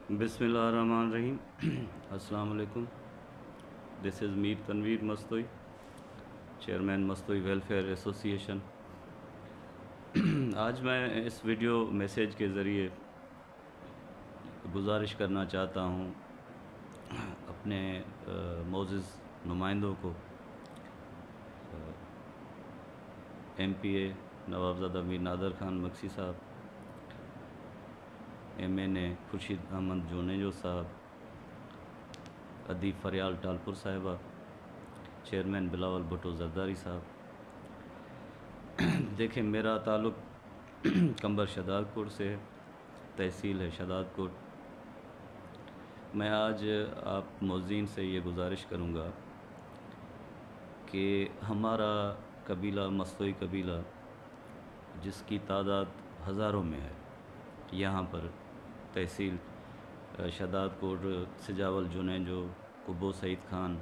बिस्मिल्लाहिर्रहमानिर्रहीम। अस्सलाम वालेकुम। This is Mir Tanveer Mastoi, chairman Mastoi welfare association. आज मैं इस वीडियो मैसेज के ज़रिए गुजारिश करना चाहता हूँ अपने मोअज़्ज़ज़ नुमाइंदों को, MPA नवाबज़ादा मीर नादर खान मक्सी साहब, MNA खुर्शीद अहमद जोनेजो साहब, अदीब फरियाल टालपुर साहिबा, चेयरमैन बिलावल भुट्टो जरदारी साहब। देखें, मेरा ताल्लुक़ कंबर शदादकोट से है, तहसील है शदादकोट। मैं आज आप मोअज़्ज़ीन से ये गुजारिश करूँगा कि हमारा कबीला मस्तोई कबीला, जिसकी तादाद हज़ारों में है, यहाँ पर तहसील शदादकोट, सिजावल जुनेजो, कुब्बो सईद खान,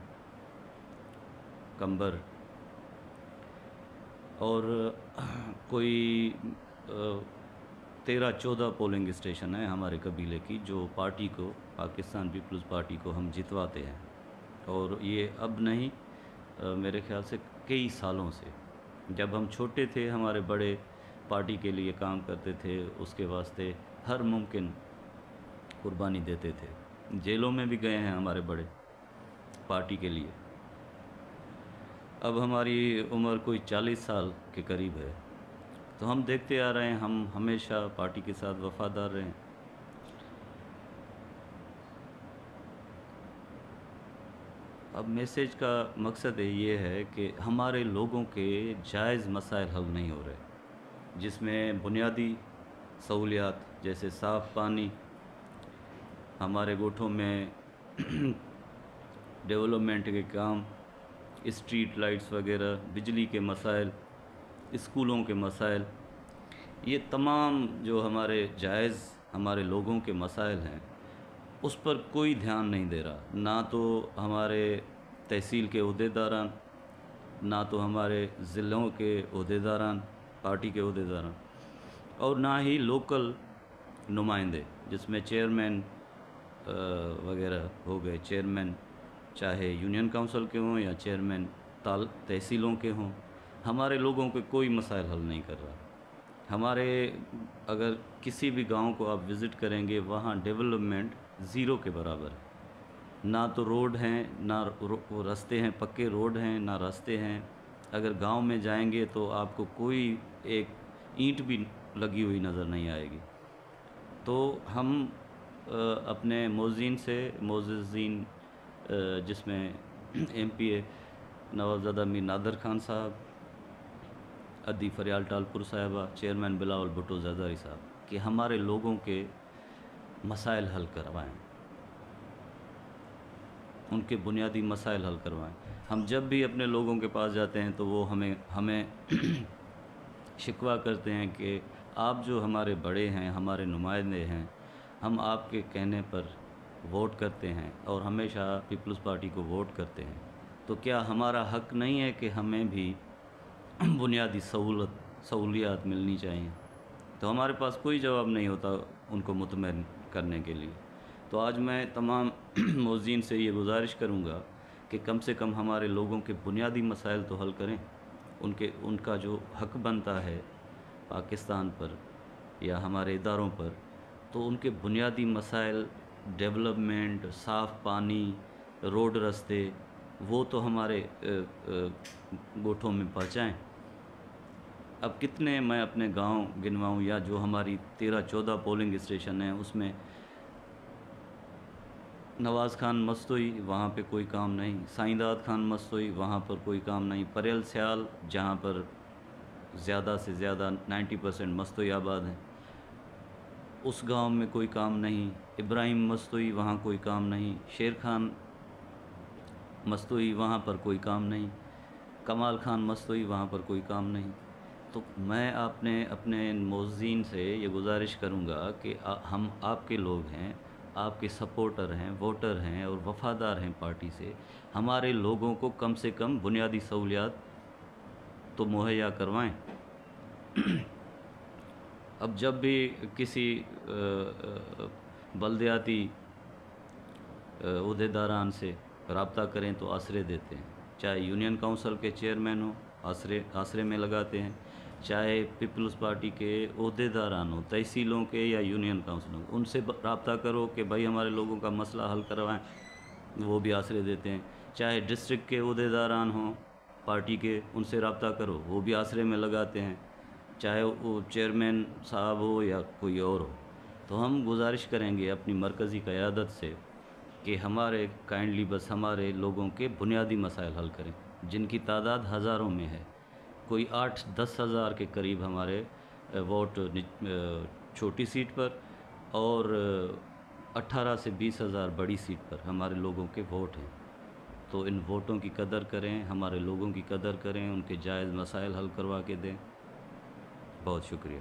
कंबर, और कोई 13-14 पोलिंग स्टेशन है हमारे कबीले की, जो पार्टी को, पाकिस्तान पीपल्स पार्टी को हम जितवाते हैं। और ये अब नहीं, मेरे ख़्याल से कई सालों से, जब हम छोटे थे हमारे बड़े पार्टी के लिए काम करते थे, उसके वास्ते हर मुमकिन कुर्बानी देते थे। जेलों में भी गए हैं हमारे बड़े पार्टी के लिए। अब हमारी उम्र कोई 40 साल के करीब है, तो हम देखते आ रहे हैं, हम हमेशा पार्टी के साथ वफ़ादार रहे। अब मैसेज का मकसद ये है कि हमारे लोगों के जायज़ मसाइल हल नहीं हो रहे, जिसमें बुनियादी सहूलियात जैसे साफ़ पानी, हमारे गोठों में डेवलपमेंट के काम, स्ट्रीट लाइट्स वगैरह, बिजली के मसाइल, स्कूलों के मसाइल, ये तमाम जो हमारे जायज़ हमारे लोगों के मसाइल हैं, उस पर कोई ध्यान नहीं दे रहा। ना तो हमारे तहसील के ओहदेदारान, ना तो हमारे ज़िलों के ओहदेदारान, पार्टी के ओहदेदारान, और ना ही लोकल नुमाइंदे, जिसमें चेयरमैन वगैरह हो गए। चेयरमैन चाहे यूनियन काउंसिल के हों या चेयरमैन तहसीलों के हों, हमारे लोगों के कोई मसाइल हल नहीं कर रहा। हमारे अगर किसी भी गांव को आप विज़िट करेंगे, वहाँ डेवलपमेंट ज़ीरो के बराबर है। ना तो रोड हैं, ना वो रास्ते हैं, पक्के रोड हैं, ना रास्ते हैं। अगर गांव में जाएंगे तो आपको कोई एक ईंट भी लगी हुई नज़र नहीं आएगी। तो हम अपने मोअज़्ज़ीन जिसमें MPA नवाबज़ादा मीर नादर खान साहब, अदीब फरियाल टालपुर साहिबा, चेयरमैन बिलावल भुट्टो जरदारी साहब, कि हमारे लोगों के मसाइल हल करवाएं, उनके बुनियादी मसाइल हल करवाएं। हम जब भी अपने लोगों के पास जाते हैं तो वो हमें शिकवा करते हैं कि आप जो हमारे बड़े हैं, हमारे नुमाइंदे हैं, हम आपके कहने पर वोट करते हैं और हमेशा पीपल्स पार्टी को वोट करते हैं, तो क्या हमारा हक़ नहीं है कि हमें भी बुनियादी सहूलियात मिलनी चाहिए? तो हमारे पास कोई जवाब नहीं होता उनको मुतमईन करने के लिए। तो आज मैं तमाम मोअज़्ज़ीन से ये गुजारिश करूँगा कि कम से कम हमारे लोगों के बुनियादी मसाइल तो हल करें। उनका जो हक़ बनता है पाकिस्तान पर या हमारे इदारों पर, तो उनके बुनियादी मसाइल, डेवलपमेंट, साफ़ पानी, रोड रास्ते, वो तो हमारे गोठों में पहुँचाएँ। अब कितने मैं अपने गांव गिनवाऊँ, या जो हमारी 13-14 पोलिंग स्टेशन हैं, उसमें नवाज़ खान मस्तोई, वहाँ पे कोई काम नहीं। साईंदाद खान मस्तोई, वहाँ पर कोई काम नहीं। परेल स्याल, जहाँ पर ज़्यादा से ज़्यादा 90% मस्तोई आबाद हैं, उस गांव में कोई काम नहीं। इब्राहिम मस्तोई, वहाँ कोई काम नहीं। शेर खान मस्तोई, वहाँ पर कोई काम नहीं। कमाल खान मस्तोई, वहाँ पर कोई काम नहीं। तो मैं अपने मोअज़्ज़ीन से ये गुजारिश करूँगा कि हम आपके लोग हैं, आपके सपोर्टर हैं, वोटर हैं और वफ़ादार हैं पार्टी से। हमारे लोगों को कम से कम बुनियादी सहूलियात तो मुहैया करवाएं। अब जब भी किसी بلدیاتی عہدیداران سے رابطہ کریں تو آسرے دیتے ہیں، چاہے یونین کونسل کے چیئرمین ہوں آسرے میں لگاتے ہیں، چاہے پیپلز پارٹی کے عہدیداران ہوں، تحصیلوں کے یا یونین کونسلوں، ان سے رابطہ کرو کہ بھائی ہمارے لوگوں کا مسئلہ حل کروائیں، وہ بھی آسرے دیتے ہیں، چاہے ڈسٹرکٹ کے عہدیداران ہوں پارٹی کے، ان سے رابطہ کرو، وہ بھی آسرے میں لگاتے ہیں، چاہے وہ چیئرمین صاحب ہو یا کوئی اور ہو۔ تو ہم گزارش کریں گے اپنی مرکزی قیادت سے کہ ہمارے کائنڈلی بس ہمارے لوگوں کے بنیادی مسائل حل کریں، جن کی تعداد ہزاروں میں ہے، کوئی 8-10 ہزار کے قریب ہمارے ووٹ چھوٹی سیٹ پر، اور 18 سے 20 ہزار بڑی سیٹ پر ہمارے لوگوں کے ووٹ ہیں۔ تو ان ووٹوں کی قدر کریں، ہمارے لوگوں کی قدر کریں، ان کے جائز مسائل حل کروا کے دیں۔ بہت شکریہ۔